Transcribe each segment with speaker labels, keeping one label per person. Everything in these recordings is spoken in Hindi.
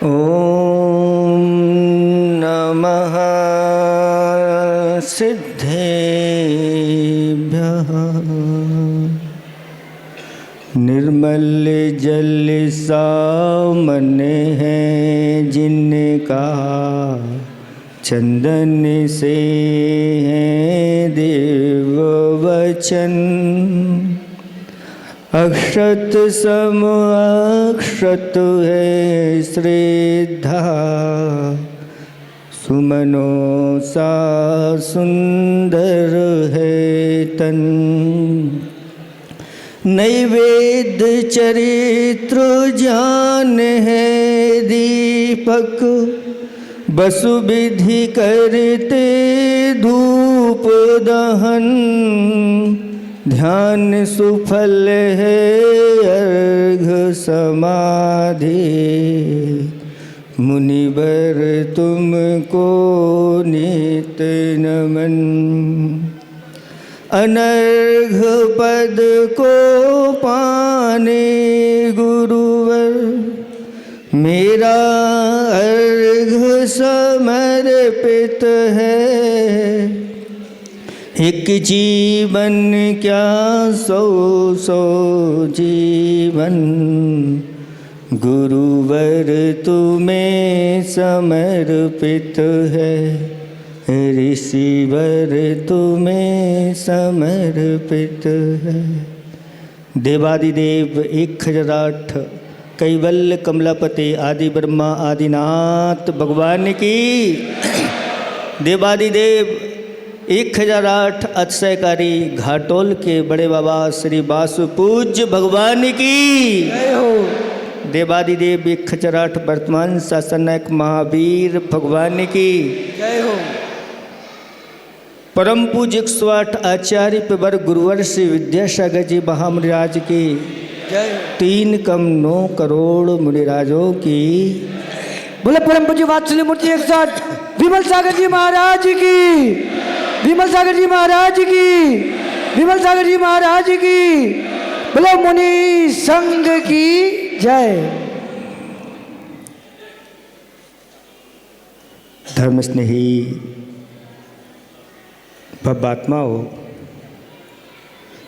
Speaker 1: ॐ नमः सिद्धेभ्यः। निर्मल जल सामने है जिनका, चंदन से है देव वचन। अक्षत सम अक्षत है श्रद्धा, सुमनों सा सुंदर है तन। नैवेद्य चरित्र ज्ञान है दीपक, बसु विधि करते धूप दहन। ध्यान सुफल है अर्घ समाधि, मुनिवर तुमको नित नमन। अनर्घ पद को पाने गुरुवर, मेरा अर्घ समर्पित है। एक जीवन क्या सौ सौ जीवन, गुरुवर तुम्हें समर्पित है। ऋषिवर तुम्हें समर्पित है। देवादिदेव 1008 कैवल्य कमलापति आदि ब्रह्मा आदिनाथ भगवान की। देवादिदेव 1008 अतिशयकारी घाटोल के बड़े बाबा श्री वासु पूज्य भगवान की जय हो। देवादिदेव 1008 वर्तमान शासन नायक महावीर भगवान की जय हो। परम पूज्य 108 आचार्य पेवर गुरुवर श्री विद्यासागर जी महामुनिराज की जय हो। 3 कम 9 करोड़ मुनिराजों की।
Speaker 2: बोले परम पूज्य वात्सल्य मूर्ति 108 विमल सागर जी महाराज की, विमल सागर जी महाराज की, विमल सागर जी महाराज की। बोलो मुनि संघ की जय।
Speaker 1: धर्म स्नेही भव्यात्माओं,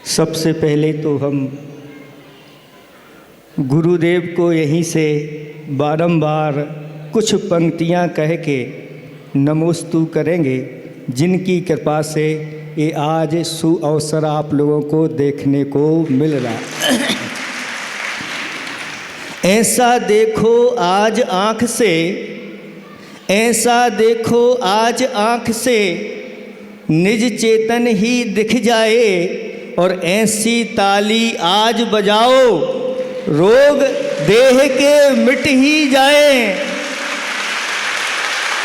Speaker 1: सबसे पहले तो हम गुरुदेव को यहीं से बारंबार कुछ पंक्तियां कह के नमोस्तु करेंगे, जिनकी कृपा से ये आज सुअवसर आप लोगों को देखने को मिल रहा। ऐसा देखो आज आँख से, ऐसा देखो आज आँख से, निज चेतन ही दिख जाए। और ऐसी ताली आज बजाओ, रोग देह के मिट ही जाए।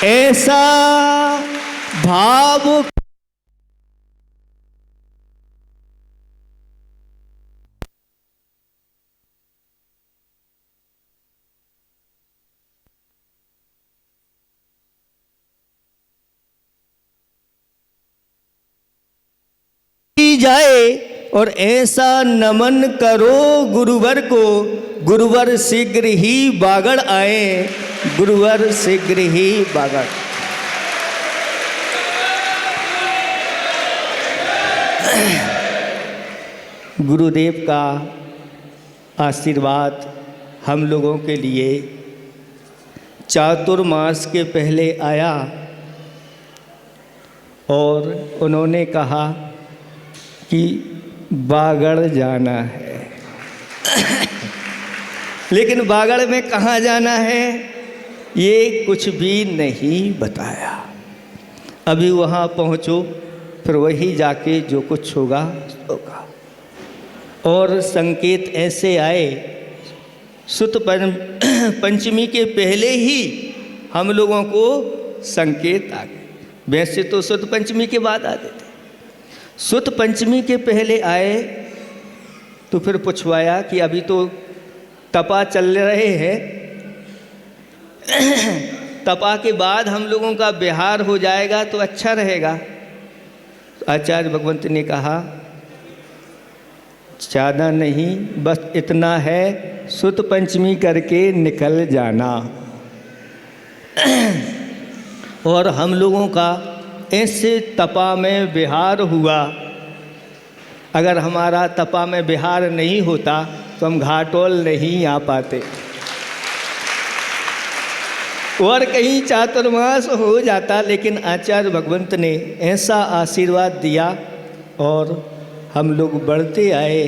Speaker 1: ऐसा भाव जाए। और ऐसा नमन करो गुरुवर को, गुरुवर शीघ्र ही बागड़ आए, गुरुवर शीघ्र ही बागड़। गुरुदेव का आशीर्वाद हम लोगों के लिए चातुर्मास के पहले आया और उन्होंने कहा कि बागड़ जाना है। लेकिन बागड़ में कहाँ जाना है ये कुछ भी नहीं बताया। अभी वहाँ पहुँचो, फिर वही जाके जो कुछ होगा होगा। और संकेत ऐसे आए, सुत पंचमी के पहले ही हम लोगों को संकेत आ गए। वैसे तो सुत पंचमी के बाद आते थे, सुत पंचमी के पहले आए। तो फिर पूछवाया कि अभी तो तपा चल रहे हैं, तपा के बाद हम लोगों का बिहार हो जाएगा तो अच्छा रहेगा। आचार्य भगवंत ने कहा ज़्यादा नहीं, बस इतना है, सुत पंचमी करके निकल जाना। और हम लोगों का ऐसे तपा में विहार हुआ। अगर हमारा तपा में विहार नहीं होता तो हम घाटोल नहीं आ पाते और कहीं चातुर्मास हो जाता, लेकिन आचार्य भगवंत ने ऐसा आशीर्वाद दिया और हम लोग बढ़ते आए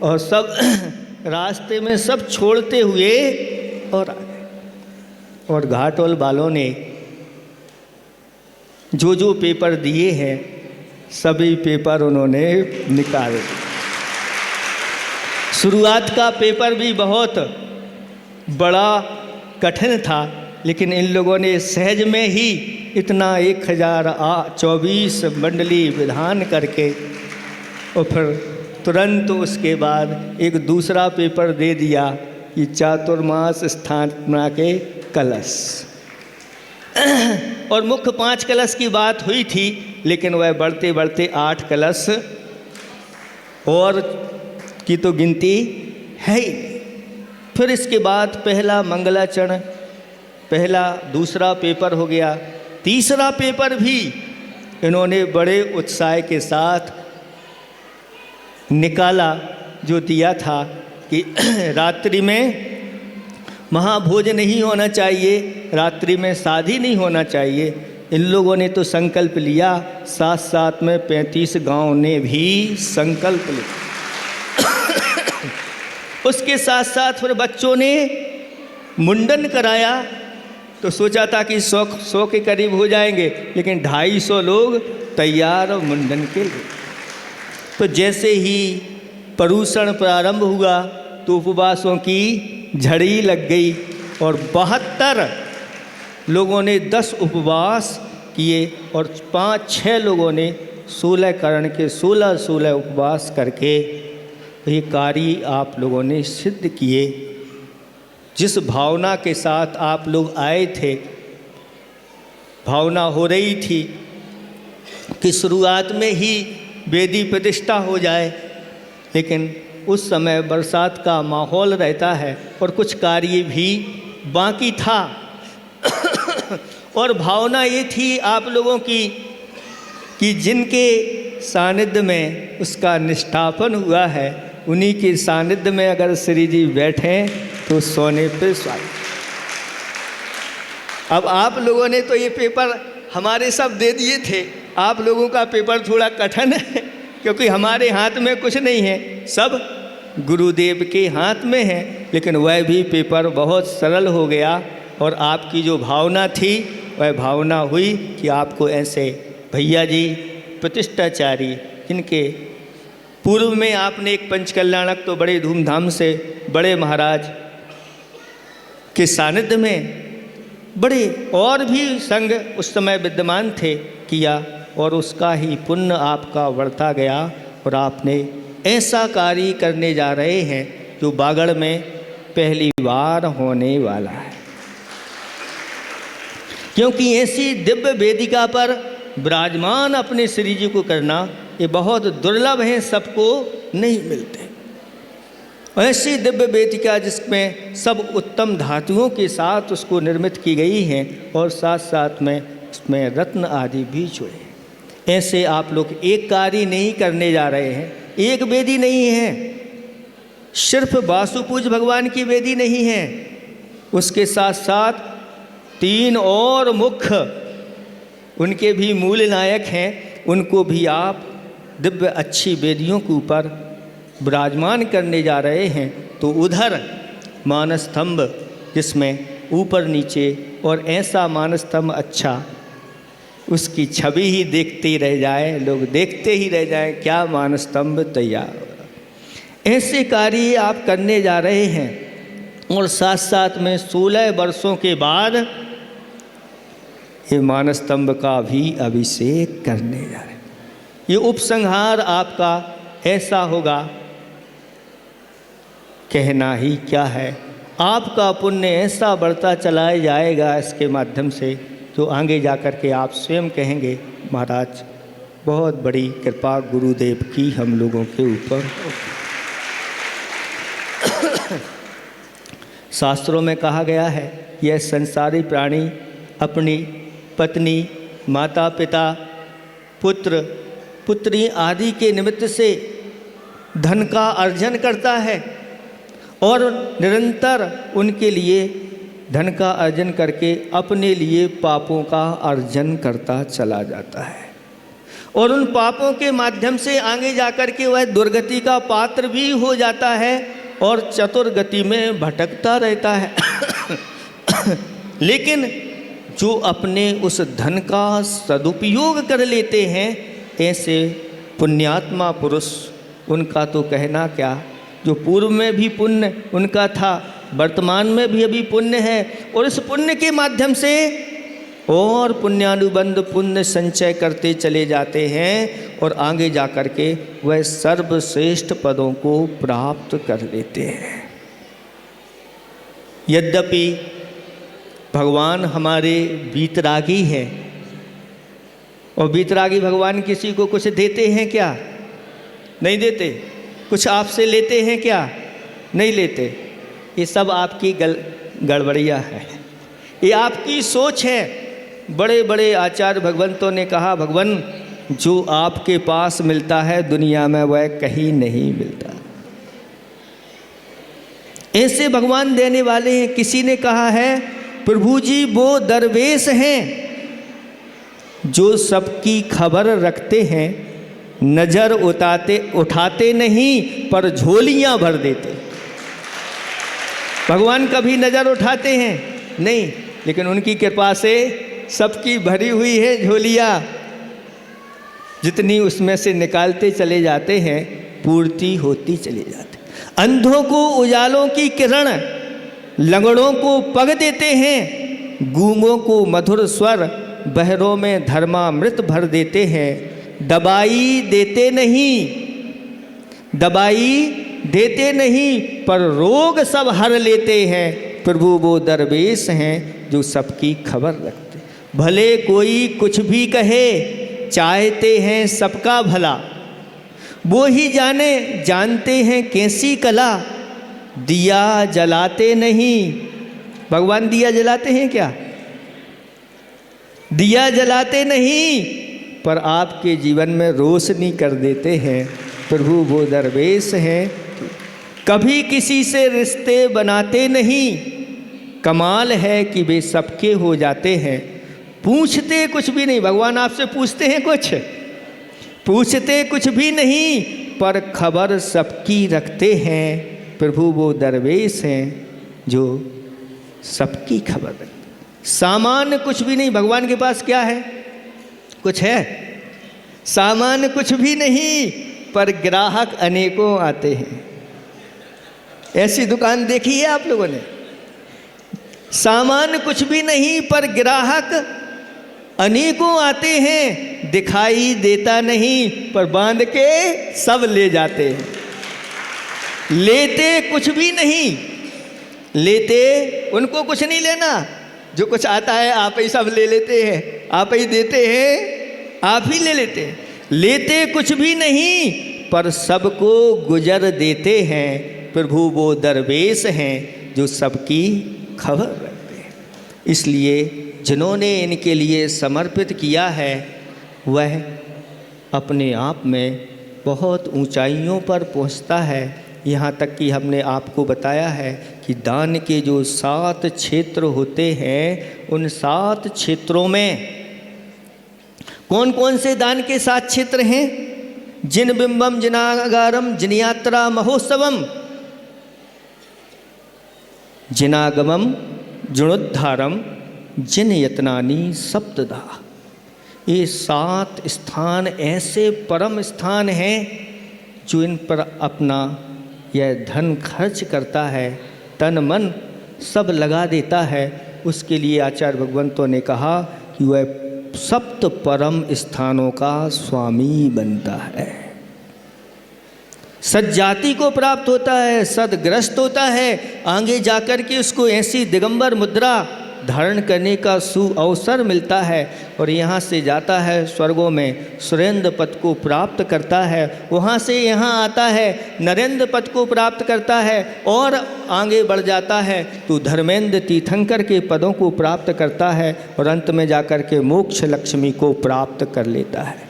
Speaker 1: और सब रास्ते में सब छोड़ते हुए और आ गए। और घाटोल वालों ने जो पेपर दिए हैं सभी पेपर उन्होंने निकाल दिए। शुरुआत का पेपर भी बहुत बड़ा कठिन था, लेकिन इन लोगों ने सहज में ही इतना 1024 मंडली विधान करके और फिर तुरंत उसके बाद एक दूसरा पेपर दे दिया कि चातुर्मास स्थापना के कलश। और मुख्य 5 कलश की बात हुई थी, लेकिन वह बढ़ते बढ़ते 8 कलश और की तो गिनती है ही। फिर इसके बाद पहला मंगलाचरण, पहला दूसरा पेपर हो गया, तीसरा पेपर भी इन्होंने बड़े उत्साह के साथ निकाला, जो दिया था कि रात्रि में महाभोज नहीं होना चाहिए, रात्रि में शादी नहीं होना चाहिए। इन लोगों ने तो संकल्प लिया, साथ साथ में 35 गांव ने भी संकल्प लिया। उसके साथ साथ फिर बच्चों ने मुंडन कराया, तो सोचा था कि 100 के करीब हो जाएंगे, लेकिन 250 लोग तैयार मुंडन के लिए। तो जैसे ही परूषण प्रारंभ हुआ तो उपवासों की झड़ी लग गई और 72 लोगों ने 10 उपवास किए और 5-6 लोगों ने 16 करण के 16 उपवास करके ये कार्य आप लोगों ने सिद्ध किए। जिस भावना के साथ आप लोग आए थे, भावना हो रही थी कि शुरुआत में ही वेदी प्रतिष्ठा हो जाए, लेकिन उस समय बरसात का माहौल रहता है और कुछ कार्य भी बाकी था। और भावना ये थी आप लोगों की कि जिनके सानिध्य में उसका निष्ठापन हुआ है, उन्हीं के सानिध्य में अगर श्री जी बैठें तो सोने पे सुहागा। अब आप लोगों ने तो ये पेपर हमारे सब दे दिए थे, आप लोगों का पेपर थोड़ा कठिन है, क्योंकि हमारे हाथ में कुछ नहीं है, सब गुरुदेव के हाथ में है। लेकिन वह भी पेपर बहुत सरल हो गया और आपकी जो भावना थी वह भावना हुई कि आपको ऐसे भैया जी प्रतिष्ठाचारी, जिनके पूर्व में आपने एक पंचकल्याणक तो बड़े धूमधाम से बड़े महाराज के सानिध्य में बड़े और भी संघ उस समय विद्यमान थे किया, और उसका ही पुण्य आपका बढ़ता गया और आपने ऐसा कार्य करने जा रहे हैं जो बागड़ में पहली बार होने वाला है। क्योंकि ऐसी दिव्य वेदिका पर विराजमान अपने श्री जी को करना ये बहुत दुर्लभ है, सबको नहीं मिलते। ऐसी दिव्य वेदिका जिसमें सब उत्तम धातुओं के साथ उसको निर्मित की गई है और साथ साथ में उसमें रत्न आदि भी जुड़े। ऐसे आप लोग एक कार्य नहीं करने जा रहे हैं, एक वेदी नहीं है, सिर्फ वासुपूज भगवान की वेदी नहीं है, उसके साथ साथ 3 और मुख्य उनके भी मूल नायक हैं, उनको भी आप दिव्य अच्छी वेदियों के ऊपर विराजमान करने जा रहे हैं। तो उधर मानस्तंभ जिसमें ऊपर नीचे और ऐसा मानस्तंभ अच्छा, उसकी छवि ही देखते रह जाए, लोग देखते ही रह जाएं, क्या मानस्तंभ तैयार हो रहा। ऐसे कार्य आप करने जा रहे हैं और साथ साथ में 16 वर्षों के बाद ये मानस्तंभ का भी अभिषेक करने जा रहे हैं। ये उपसंहार आपका ऐसा होगा, कहना ही क्या है। आपका पुण्य ऐसा बढ़ता चला जाएगा इसके माध्यम से, तो आगे जा कर के आप स्वयं कहेंगे महाराज बहुत बड़ी कृपा गुरुदेव की हम लोगों के ऊपर। शास्त्रों में कहा गया है यह संसारी प्राणी अपनी पत्नी, माता पिता, पुत्र पुत्री आदि के निमित्त से धन का अर्जन करता है और निरंतर उनके लिए धन का अर्जन करके अपने लिए पापों का अर्जन करता चला जाता है और उन पापों के माध्यम से आगे जाकर के वह दुर्गति का पात्र भी हो जाता है और चतुर्गति में भटकता रहता है। लेकिन जो अपने उस धन का सदुपयोग कर लेते हैं, ऐसे पुण्यात्मा पुरुष, उनका तो कहना क्या, जो पूर्व में भी पुण्य उनका था, वर्तमान में भी अभी पुण्य है और इस पुण्य के माध्यम से और पुण्यानुबंध पुण्य संचय करते चले जाते हैं और आगे जा कर के वह सर्वश्रेष्ठ पदों को प्राप्त कर लेते हैं। यद्यपि भगवान हमारे वीतरागी हैं और वीतरागी भगवान किसी को कुछ देते हैं क्या? नहीं देते। कुछ आपसे लेते हैं क्या? नहीं लेते। ये सब आपकी गड़बड़ियाँ है, ये आपकी सोच है। बड़े बड़े आचार्य भगवंतों ने कहा, भगवान जो आपके पास मिलता है दुनिया में वह कहीं नहीं मिलता। ऐसे भगवान देने वाले हैं। किसी ने कहा है, प्रभु जी वो दरवेश हैं जो सबकी खबर रखते हैं, नज़र उठाते नहीं पर झोलियां भर देते। भगवान कभी नज़र उठाते हैं नहीं, लेकिन उनकी कृपा से सबकी भरी हुई है झोलियां। जितनी उसमें से निकालते चले जाते हैं, पूर्ति होती चली जाती। अंधों को उजालों की किरण, लंगड़ों को पग देते हैं, गूंगों को मधुर स्वर, बहरों में धर्मामृत भर देते हैं। दवाई देते नहीं पर रोग सब हर लेते हैं। प्रभु वो दरवेश हैं जो सबकी खबर रखते। भले कोई कुछ भी कहे, चाहते हैं सबका भला, वो ही जानते हैं कैसी कला। दिया जलाते नहीं, भगवान दिया जलाते हैं क्या? दिया जलाते नहीं पर आपके जीवन में रोशनी कर देते हैं। प्रभु वो दरवेश हैं, कभी किसी से रिश्ते बनाते नहीं। कमाल है कि वे सबके हो जाते हैं, पूछते कुछ भी नहीं। भगवान आपसे पूछते हैं कुछ? पूछते कुछ भी नहीं पर खबर सबकी रखते हैं। प्रभु वो दरवेश हैं जो सबकी खबर रखते। सामान कुछ भी नहीं। भगवान के पास क्या है? कुछ है? सामान कुछ भी नहीं पर ग्राहक अनेकों आते हैं। ऐसी दुकान देखी है आप लोगों ने? सामान कुछ भी नहीं पर ग्राहक अनेकों आते हैं। दिखाई देता नहीं पर बांध के सब ले जाते हैं। लेते कुछ भी नहीं, लेते उनको कुछ नहीं लेना। जो कुछ आता है आप ही सब ले लेते हैं, आप ही देते हैं, आप ही ले लेते हैं। लेते कुछ भी नहीं पर सबको गुजर देते हैं। प्रभु वो दरवेश हैं जो सबकी खबर रखते हैं। इसलिए जिन्होंने इनके लिए समर्पित किया है वह अपने आप में बहुत ऊंचाइयों पर पहुंचता है। यहाँ तक कि हमने आपको बताया है कि दान के जो 7 क्षेत्र होते हैं, उन 7 क्षेत्रों में कौन कौन से दान के 7 क्षेत्र हैं? जिन बिंबम जिनागारम जिनयात्रा महोत्सवम जिनागमम जुणोद्धारम जिन यत्नानी सप्तदा। ये 7 स्थान ऐसे परम स्थान हैं जो इन पर अपना यह धन खर्च करता है, तन मन सब लगा देता है। उसके लिए आचार्य भगवंतों ने कहा कि वह 7 परम स्थानों का स्वामी बनता है। सज्जाति को प्राप्त होता है, सदग्रस्त होता है। आगे जाकर के उसको ऐसी दिगंबर मुद्रा धारण करने का अवसर मिलता है और यहाँ से जाता है स्वर्गों में, सुरेंद्र पद को प्राप्त करता है, वहाँ से यहाँ आता है नरेंद्र पद को प्राप्त करता है और आगे बढ़ जाता है तो धर्मेंद्र तीर्थंकर के पदों को प्राप्त करता है और अंत में जाकर के मोक्ष लक्ष्मी को प्राप्त कर लेता है।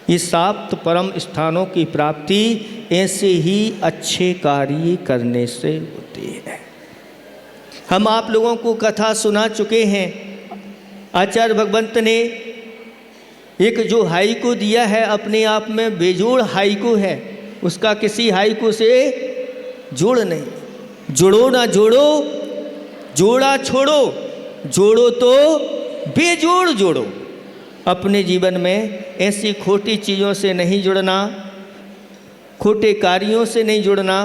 Speaker 1: ये 7 परम स्थानों की प्राप्ति ऐसे ही अच्छे कार्य करने से होती है। हम आप लोगों को कथा सुना चुके हैं। आचार्य भगवंत ने एक जो हाइकू दिया है अपने आप में बेजोड़ हाइकू है, उसका किसी हाइकू से जोड़ नहीं। जोड़ो ना जोड़ो, जोड़ा छोड़ो, जोड़ो तो बेजोड़ जोड़ो। अपने जीवन में ऐसी खोटी चीज़ों से नहीं जुड़ना, खोटे कार्यों से नहीं जुड़ना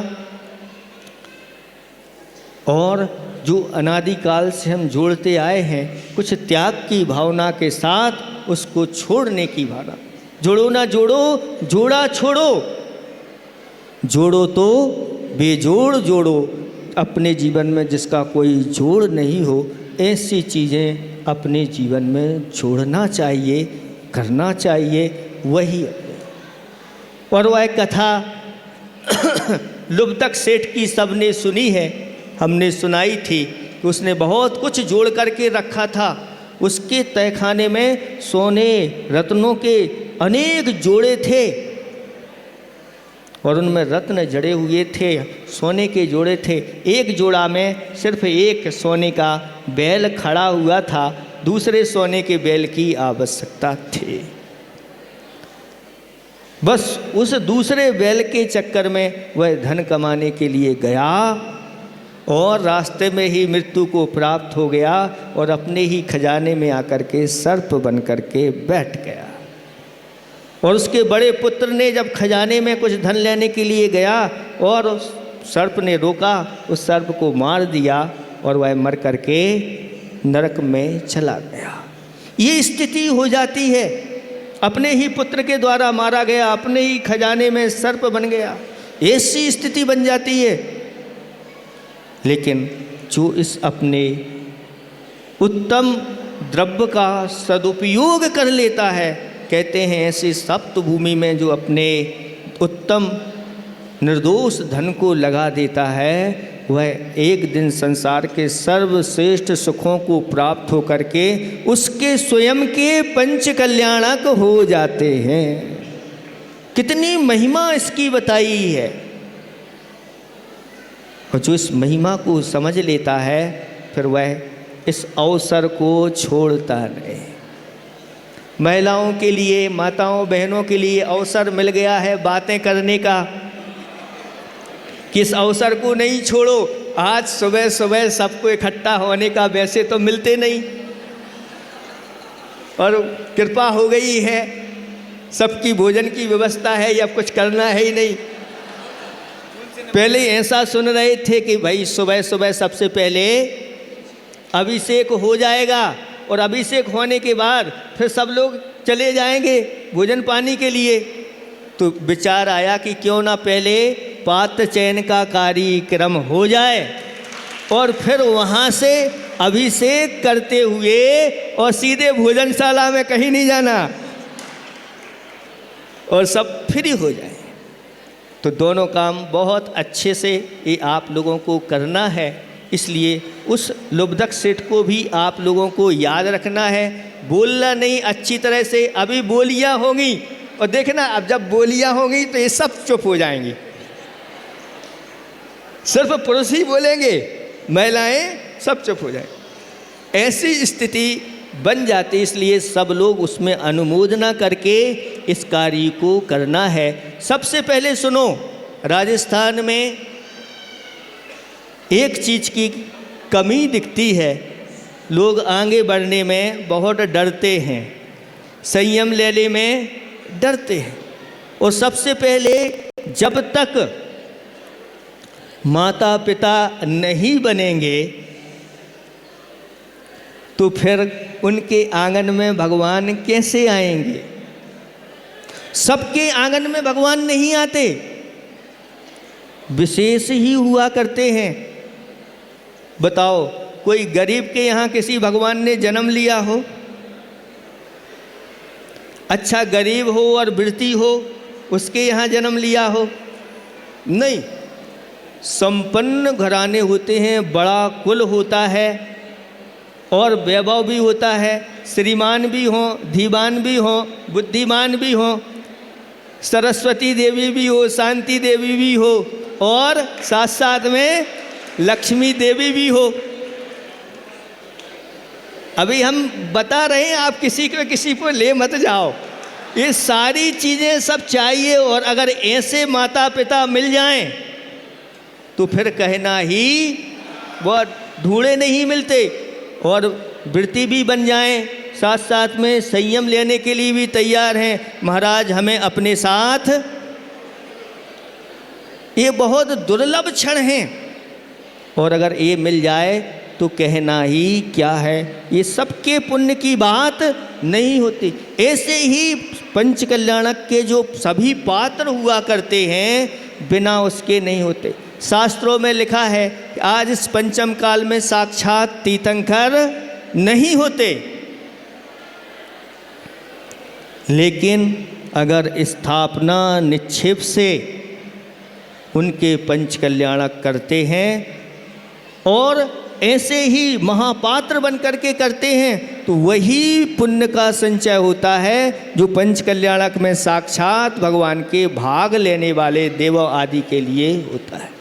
Speaker 1: और जो अनादिकाल से हम जोड़ते आए हैं कुछ त्याग की भावना के साथ उसको छोड़ने की भावना। जोड़ो ना जोड़ो, जोड़ा छोड़ो, जोड़ो तो बेजोड़ जोड़ो। अपने जीवन में जिसका कोई जोड़ नहीं हो ऐसी चीज़ें अपने जीवन में जोड़ना चाहिए, करना चाहिए। वही और वह कथा लुब्धक सेठ की सबने सुनी है, हमने सुनाई थी कि उसने बहुत कुछ जोड़ करके रखा था। उसके तहखाने में सोने रत्नों के अनेक जोड़े थे और उनमें रत्न जड़े हुए थे, सोने के जोड़े थे। एक जोड़ा में सिर्फ एक सोने का बैल खड़ा हुआ था, दूसरे सोने के बैल की आवश्यकता थी। बस उस दूसरे बैल के चक्कर में वह धन कमाने के लिए गया और रास्ते में ही मृत्यु को प्राप्त हो गया और अपने ही खजाने में आकर के सर्प बन कर के बैठ गया। और उसके बड़े पुत्र ने जब खजाने में कुछ धन लेने के लिए गया और उस सर्प ने रोका, उस सर्प को मार दिया और वह मर कर के नरक में चला गया। ये स्थिति हो जाती है, अपने ही पुत्र के द्वारा मारा गया, अपने ही खजाने में सर्प बन गया, ऐसी स्थिति बन जाती है। लेकिन जो इस अपने उत्तम द्रव्य का सदुपयोग कर लेता है, कहते हैं ऐसी सप्त भूमि में जो अपने उत्तम निर्दोष धन को लगा देता है, वह एक दिन संसार के सर्वश्रेष्ठ सुखों को प्राप्त हो करके उसके स्वयं के पंच कल्याणक हो जाते हैं। कितनी महिमा इसकी बताई है। और जो इस महिमा को समझ लेता है फिर वह इस अवसर को छोड़ता नहीं। महिलाओं के लिए, माताओं बहनों के लिए अवसर मिल गया है बातें करने का, किस अवसर को नहीं छोड़ो। आज सुबह सुबह सबको इकट्ठा होने का वैसे तो मिलते नहीं और कृपा हो गई है, सबकी भोजन की व्यवस्था है या कुछ करना है ही नहीं। पहले ऐसा सुन रहे थे कि भाई सुबह सुबह सबसे पहले अभिषेक हो जाएगा और अभिषेक होने के बाद फिर सब लोग चले जाएंगे भोजन पानी के लिए। तो विचार आया कि क्यों ना पहले पात्र चयन का कार्यक्रम हो जाए और फिर वहाँ से अभिषेक करते हुए और सीधे भोजनशाला में कहीं नहीं जाना और सब फ्री हो जाए। तो दोनों काम बहुत अच्छे से ये आप लोगों को करना है। इसलिए उस लुब्धक सेठ को भी आप लोगों को याद रखना है, बोलना नहीं अच्छी तरह से। अभी बोलियाँ होंगी और देखना अब जब बोलियाँ होंगी तो ये सब चुप हो जाएंगी, सिर्फ पुरुष ही बोलेंगे, महिलाएं सब चुप हो जाएंगी। ऐसी स्थिति बन जाती, इसलिए सब लोग उसमें अनुमोदना करके इस कार्य को करना है। सबसे पहले सुनो, राजस्थान में एक चीज़ की कमी दिखती है, लोग आगे बढ़ने में बहुत डरते हैं, संयम लेने में डरते हैं। और सबसे पहले जब तक माता पिता नहीं बनेंगे तो फिर उनके आंगन में भगवान कैसे आएंगे? सबके आंगन में भगवान नहीं आते, विशेष ही हुआ करते हैं। बताओ कोई गरीब के यहाँ किसी भगवान ने जन्म लिया हो? अच्छा गरीब हो और वृत्ति हो उसके यहाँ जन्म लिया हो? नहीं। संपन्न घराने होते हैं, बड़ा कुल होता है और वैभव भी होता है, श्रीमान भी हों, धीवान भी हों, बुद्धिमान भी हों, सरस्वती देवी भी हो, शांति देवी भी हो और साथ साथ में लक्ष्मी देवी भी हो। अभी हम बता रहे हैं, आप किसी को ले मत जाओ। ये सारी चीज़ें सब चाहिए और अगर ऐसे माता पिता मिल जाएं तो फिर कहना ही वह ढूंढे नहीं मिलते। और वृत्ति भी बन जाएं, साथ साथ में संयम लेने के लिए भी तैयार हैं। महाराज हमें अपने साथ, ये बहुत दुर्लभ क्षण हैं और अगर ये मिल जाए तो कहना ही क्या है। ये सबके पुण्य की बात नहीं होती। ऐसे ही पंच कल्याणक के जो सभी पात्र हुआ करते हैं बिना उसके नहीं होते। शास्त्रों में लिखा है कि आज इस पंचम काल में साक्षात तीर्थंकर नहीं होते, लेकिन अगर स्थापना निक्षेप से उनके पंच कल्याणक करते हैं और ऐसे ही महापात्र बन करके करते हैं तो वही पुण्य का संचय होता है जो पंच कल्याणक में साक्षात भगवान के भाग लेने वाले देव आदि के लिए होता है।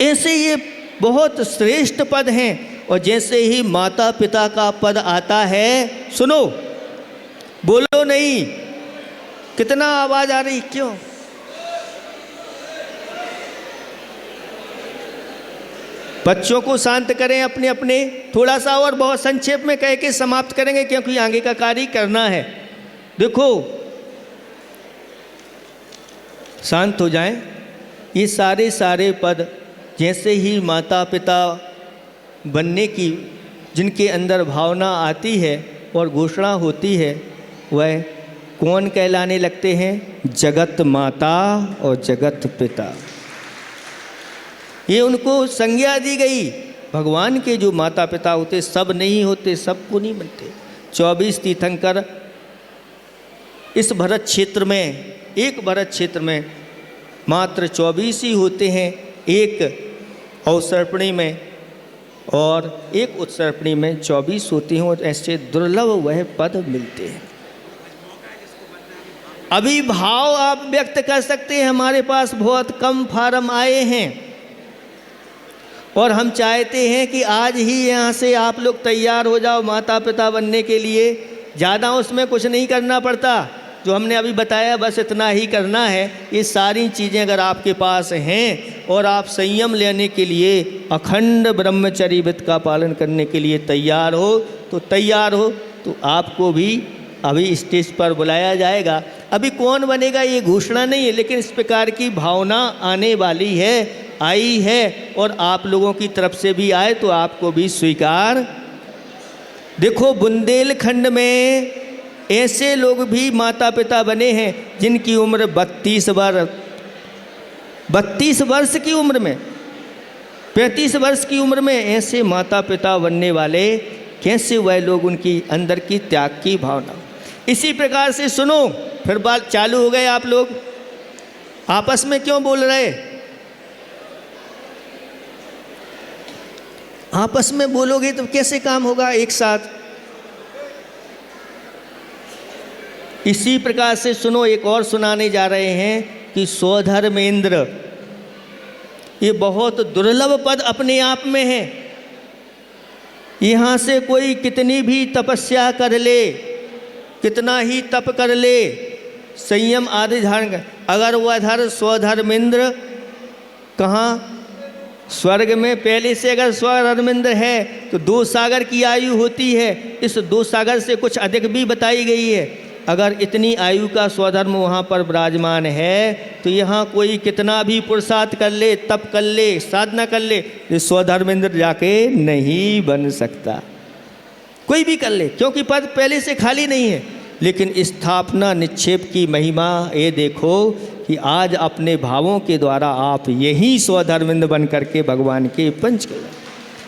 Speaker 1: ऐसे ये बहुत श्रेष्ठ पद हैं। और जैसे ही माता पिता का पद आता है, सुनो, बोलो नहीं, कितना आवाज आ रही, क्यों? बच्चों को शांत करें अपने अपने। थोड़ा सा और बहुत संक्षेप में कह के समाप्त करेंगे क्योंकि आगे का कार्य करना है। देखो, शांत हो जाएं। ये सारे पद जैसे ही माता पिता बनने की जिनके अंदर भावना आती है और घोषणा होती है, वह कौन कहलाने लगते हैं? जगत माता और जगत पिता। ये उनको संज्ञा दी गई। भगवान के जो माता पिता होते सब नहीं होते, सबको नहीं बनते। 24 तीर्थंकर इस भरत क्षेत्र में, एक भरत क्षेत्र में मात्र 24 ही होते हैं, एक अवसर्पणी में और एक उत्सर्पणी में 24 होती हैं और ऐसे दुर्लभ वह पद मिलते हैं। अभी भाव आप व्यक्त कर सकते हैं। हमारे पास बहुत कम फार्म आए हैं और हम चाहते हैं कि आज ही यहाँ से आप लोग तैयार हो जाओ माता पिता बनने के लिए। ज़्यादा उसमें कुछ नहीं करना पड़ता, जो हमने अभी बताया बस इतना ही करना है। ये सारी चीज़ें अगर आपके पास हैं और आप संयम लेने के लिए, अखंड ब्रह्मचर्य व्रत का पालन करने के लिए तैयार हो तो आपको भी अभी स्टेज पर बुलाया जाएगा। अभी कौन बनेगा ये घोषणा नहीं है, लेकिन इस प्रकार की भावना आने वाली है, आई है और आप लोगों की तरफ से भी आए तो आपको भी स्वीकार। देखो, बुंदेलखंड में ऐसे लोग भी माता पिता बने हैं जिनकी उम्र 32 वर्ष की उम्र में, 35 वर्ष की उम्र में ऐसे माता पिता बनने वाले कैसे वह लोग, उनकी अंदर की त्याग की भावना। इसी प्रकार से सुनो, फिर बात चालू हो गए। आप लोग आपस में क्यों बोल रहे? आपस में बोलोगे तो कैसे काम होगा एक साथ? इसी प्रकार से सुनो, एक और सुनाने जा रहे हैं कि स्वधर्मेंद्र, ये बहुत दुर्लभ पद अपने आप में है। यहाँ से कोई कितनी भी तपस्या कर ले, कितना ही तप कर ले, संयम आदि धारण कर, अगर वह स्वधर्मेंद्र कहाँ? स्वर्ग में पहले से अगर स्वधर्मेंद्र है तो 2 सागर की आयु होती है। इस 2 सागर से कुछ अधिक भी बताई गई है। अगर इतनी आयु का स्वधर्म वहाँ पर विराजमान है तो यहाँ कोई कितना भी पुरुषार्थ कर ले, तप कर ले, साधना कर ले, ये स्वधर्मेंद्र जाके नहीं बन सकता। कोई भी कर ले, क्योंकि पद पहले से खाली नहीं है। लेकिन स्थापना निक्षेप की महिमा ये देखो कि आज अपने भावों के द्वारा आप यही स्वधर्मेंद्र बन करके भगवान के पंच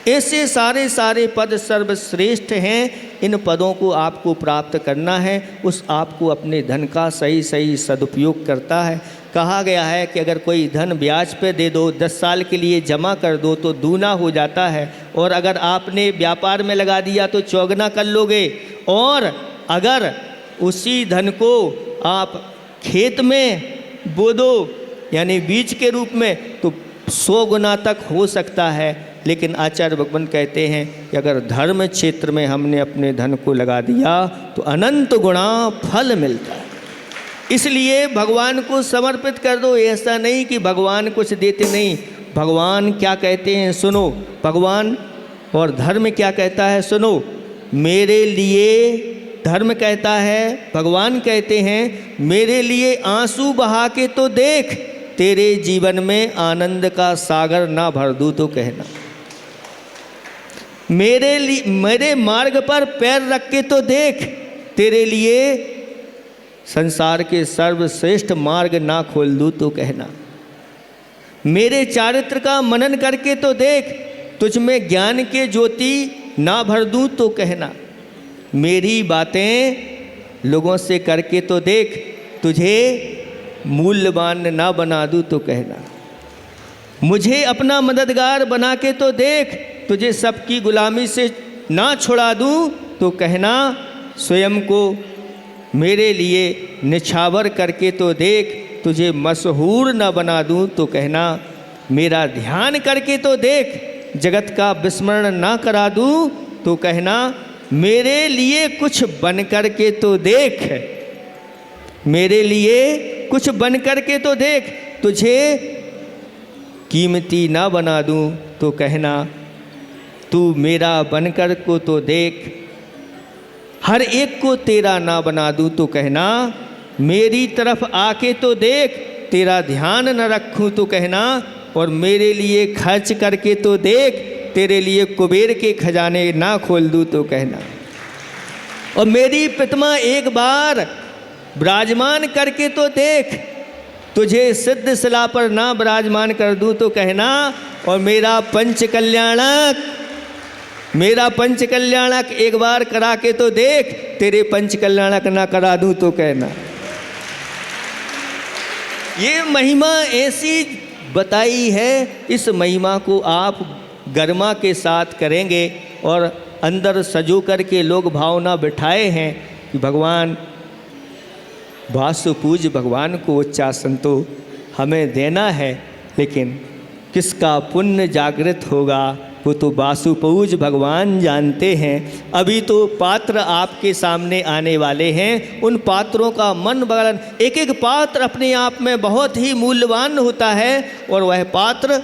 Speaker 1: ऐसे सारे सारे पद सर्वश्रेष्ठ हैं। इन पदों को आपको प्राप्त करना है। उस आपको अपने धन का सही सही सदुपयोग करता है। कहा गया है कि अगर कोई धन ब्याज पे दे दो, 10 साल के लिए जमा कर दो तो दूना हो जाता है, और अगर आपने व्यापार में लगा दिया तो चौगुना कर लोगे, और अगर उसी धन को आप खेत में बो दो यानी बीज के रूप में तो 100 गुना तक हो सकता है। लेकिन आचार्य भगवान कहते हैं कि अगर धर्म क्षेत्र में हमने अपने धन को लगा दिया तो अनंत गुणा फल मिलता है। इसलिए भगवान को समर्पित कर दो। ऐसा नहीं कि भगवान कुछ देते नहीं। भगवान क्या कहते हैं सुनो, भगवान और धर्म क्या कहता है सुनो। मेरे लिए धर्म कहता है, भगवान कहते हैं मेरे लिए आंसू बहा के तो देख, तेरे जीवन में आनंद का सागर ना भर दूँ तो कहना। मेरे मार्ग पर पैर रख के तो देख, तेरे लिए संसार के सर्वश्रेष्ठ मार्ग ना खोल दूँ तो कहना। मेरे चारित्र का मनन करके तो देख, तुझ में ज्ञान के ज्योति ना भर दूँ तो कहना। मेरी बातें लोगों से करके तो देख, तुझे मूल्यवान ना बना दूँ तो कहना। मुझे अपना मददगार बना के तो देख, तुझे सबकी गुलामी से ना छुड़ा दूँ तो कहना। स्वयं को मेरे लिए निछावर करके तो देख, तुझे मशहूर ना बना दूँ तो कहना। मेरा ध्यान करके तो देख, जगत का विस्मरण ना करा दूँ तो कहना। मेरे लिए कुछ बन कर के तो देख, मेरे लिए कुछ बन कर के तो देख, तुझे कीमती ना बना दूँ तो कहना। तू मेरा बनकर को तो देख, हर एक को तेरा ना बना दूँ तो कहना। मेरी तरफ आके तो देख, तेरा ध्यान न रखूँ तो कहना। और मेरे लिए खर्च करके तो देख, तेरे लिए कुबेर के खजाने ना खोल दूँ तो कहना। और मेरी प्रतिमा एक बार विराजमान करके तो देख, तुझे सिद्ध शिला पर ना विराजमान कर दूँ तो कहना। और मेरा पंच कल्याणक एक बार करा के तो देख, तेरे पंच कल्याणक ना करा दूँ तो कहना। ये महिमा ऐसी बताई है, इस महिमा को आप गरिमा के साथ करेंगे और अंदर सजो करके लोग भावना बिठाए हैं कि भगवान वासु पूज भगवान को उच्चासन तो हमें देना है, लेकिन किसका पुण्य जागृत होगा वो तो वासुपूज भगवान जानते हैं। अभी तो पात्र आपके सामने आने वाले हैं, उन पात्रों का मन बगलन, एक एक पात्र अपने आप में बहुत ही मूल्यवान होता है, और वह पात्र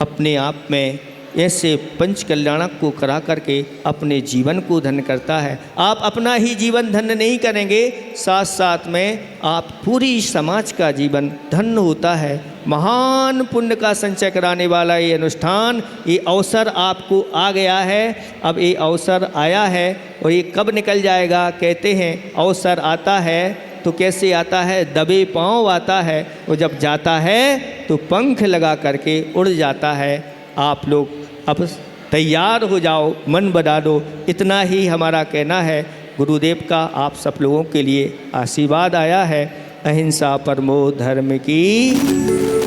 Speaker 1: अपने आप में ऐसे पंच कल्याणक को करा करके अपने जीवन को धन्य करता है। आप अपना ही जीवन धन्य नहीं करेंगे, साथ साथ में आप पूरी समाज का जीवन धन्य होता है। महान पुण्य का संचय कराने वाला ये अनुष्ठान, ये अवसर आपको आ गया है। अब ये अवसर आया है और ये कब निकल जाएगा? कहते हैं अवसर आता है तो कैसे आता है? दबे पांव आता है, और जब जाता है तो पंख लगा करके उड़ जाता है। आप लोग अब तैयार हो जाओ, मन बना दो, इतना ही हमारा कहना है। गुरुदेव का आप सब लोगों के लिए आशीर्वाद आया है। अहिंसा परमो धर्म की